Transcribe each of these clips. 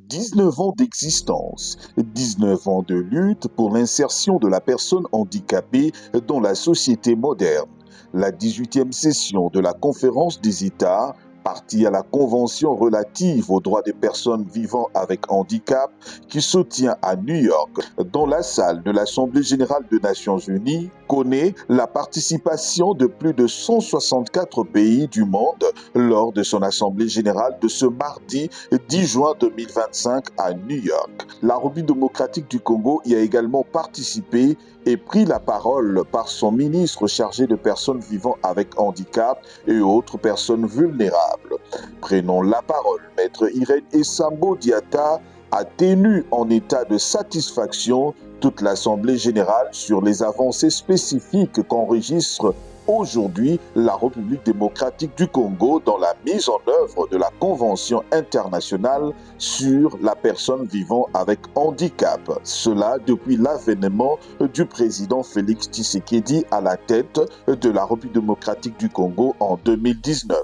19 ans d'existence, 19 ans de lutte pour l'insertion de la personne handicapée dans la société moderne. La 18e session de la Conférence des États, partie à la Convention relative aux droits des personnes vivant avec handicap, qui se tient à New York, dans la salle de l'Assemblée générale des Nations unies, connaît la participation de plus de 164 pays du monde lors de son Assemblée générale de ce mardi 10 juin 2025 à New York. La République démocratique du Congo y a également participé et pris la parole par son ministre chargé de personnes vivant avec handicap et autres personnes vulnérables. Prenons la parole, Maître Irène Essambo Diatta a tenu en état de satisfaction toute l'Assemblée générale sur les avancées spécifiques qu'enregistre aujourd'hui la République démocratique du Congo dans la mise en œuvre de la Convention internationale sur la personne vivant avec handicap. Cela depuis l'avènement du président Félix Tshisekedi à la tête de la République démocratique du Congo en 2019.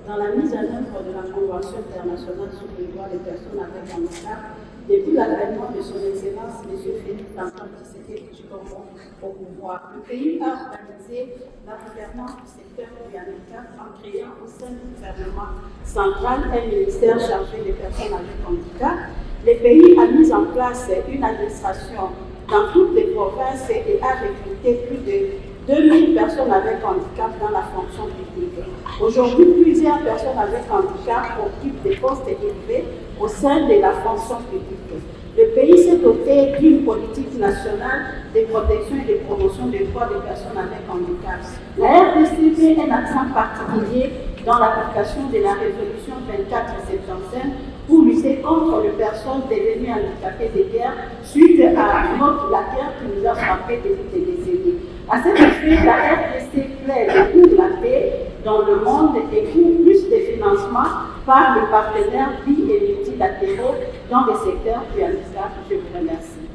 Dans la mise en œuvre de la Convention internationale sur les droits des personnes avec handicap, depuis l'avènement de son Excellence M. Félix Antoine Tshisekedi Tshilombo au pouvoir, le pays a organisé la gouvernance du secteur du handicap en créant au sein du gouvernement central un ministère chargé des personnes avec handicap. Le pays a mis en place une administration dans toutes les provinces et a recruté plus de 2000 personnes avec handicap dans la fonction publique. Aujourd'hui, plusieurs personnes avec handicap occupent des postes élevés au sein de la fonction publique. Le pays s'est doté d'une politique nationale de protection et de promotion des droits des personnes avec handicap. La RDC met un accent particulier dans l'application de la résolution 2475 pour lutter contre les personnes devenues handicapées de guerre suite à la guerre qui nous a frappé depuis des décennies. À cet effet, la RDC plaide pour la paix dans le monde et pour plus de financement par les partenaires bi- et multilatéraux dans les secteurs du handicap. Je vous remercie.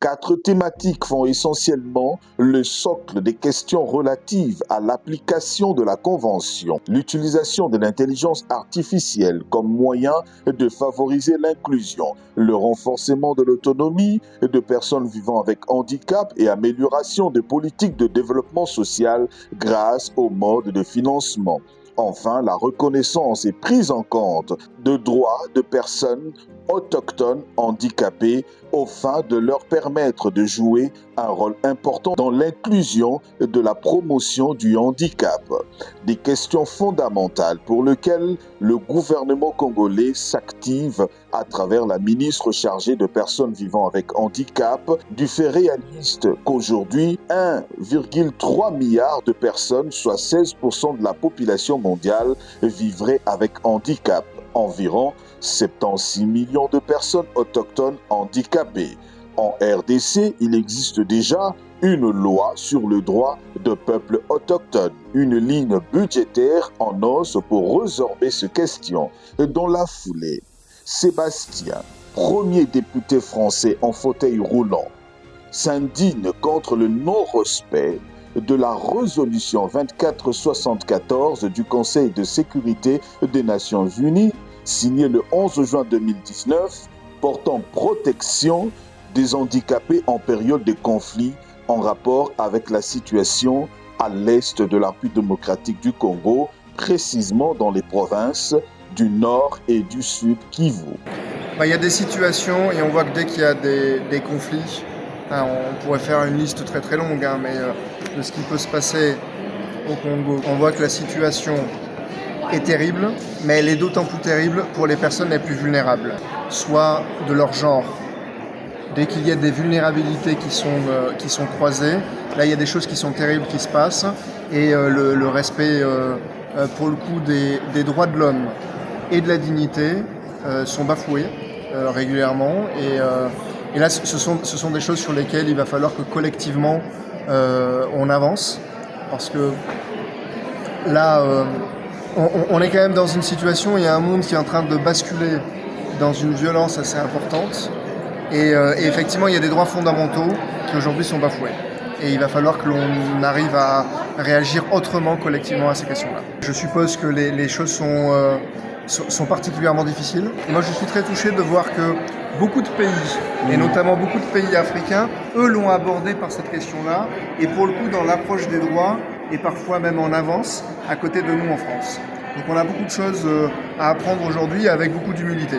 4 thématiques font essentiellement le socle des questions relatives à l'application de la Convention, l'utilisation de l'intelligence artificielle comme moyen de favoriser l'inclusion, le renforcement de l'autonomie de personnes vivant avec handicap et amélioration des politiques de développement social grâce au mode de financement. Enfin, la reconnaissance et prise en compte de droits de personnes autochtones handicapées aux fins de leur permettre de jouer un rôle important dans l'inclusion et de la promotion du handicap. Des questions fondamentales pour lesquelles le gouvernement congolais s'active à travers la ministre chargée de personnes vivant avec handicap, du fait réaliste qu'aujourd'hui 1,3 milliard de personnes, soit 16% de la population mondiale, vivraient avec handicap. Environ 76 millions de personnes autochtones handicapées. En RDC, il existe déjà une loi sur le droit de peuples autochtones, une ligne budgétaire en os pour résorber ces questions. Dans la foulée, Sébastien, premier député français en fauteuil roulant, s'indigne contre le non-respect de la résolution 2474 du Conseil de sécurité des Nations unies, signée le 11 juin 2019, portant protection des handicapés en période de conflit en rapport avec la situation à l'est de la République démocratique du Congo, précisément dans les provinces du Nord et du Sud Kivu. Il y a des situations et on voit que dès qu'il y a des conflits, on pourrait faire une liste très très longue, mais de ce qui peut se passer au Congo, on voit que la situation est terrible, mais elle est d'autant plus terrible pour les personnes les plus vulnérables, soit de leur genre. Dès qu'il y a des vulnérabilités qui sont croisées, là il y a des choses qui sont terribles qui se passent et le respect pour le coup des droits de l'homme et de la dignité sont bafoués régulièrement et là ce sont des choses sur lesquelles il va falloir que collectivement on avance parce que là on est quand même dans une situation où il y a un monde qui est en train de basculer dans une violence assez importante et effectivement il y a des droits fondamentaux qui aujourd'hui sont bafoués. Et il va falloir que l'on arrive à réagir autrement collectivement à ces questions-là. Je suppose que les choses sont sont particulièrement difficiles. Et moi, je suis très touché de voir que beaucoup de pays, et notamment beaucoup de pays africains, eux l'ont abordé par cette question-là, et pour le coup, dans l'approche des droits, et parfois même en avance, à côté de nous en France. Donc on a beaucoup de choses à apprendre aujourd'hui avec beaucoup d'humilité.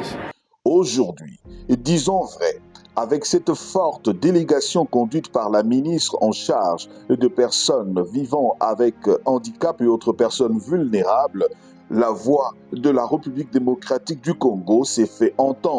Aujourd'hui, disons vrai, avec cette forte délégation conduite par la ministre en charge de personnes vivant avec handicap et autres personnes vulnérables, la voix de la République démocratique du Congo s'est fait entendre.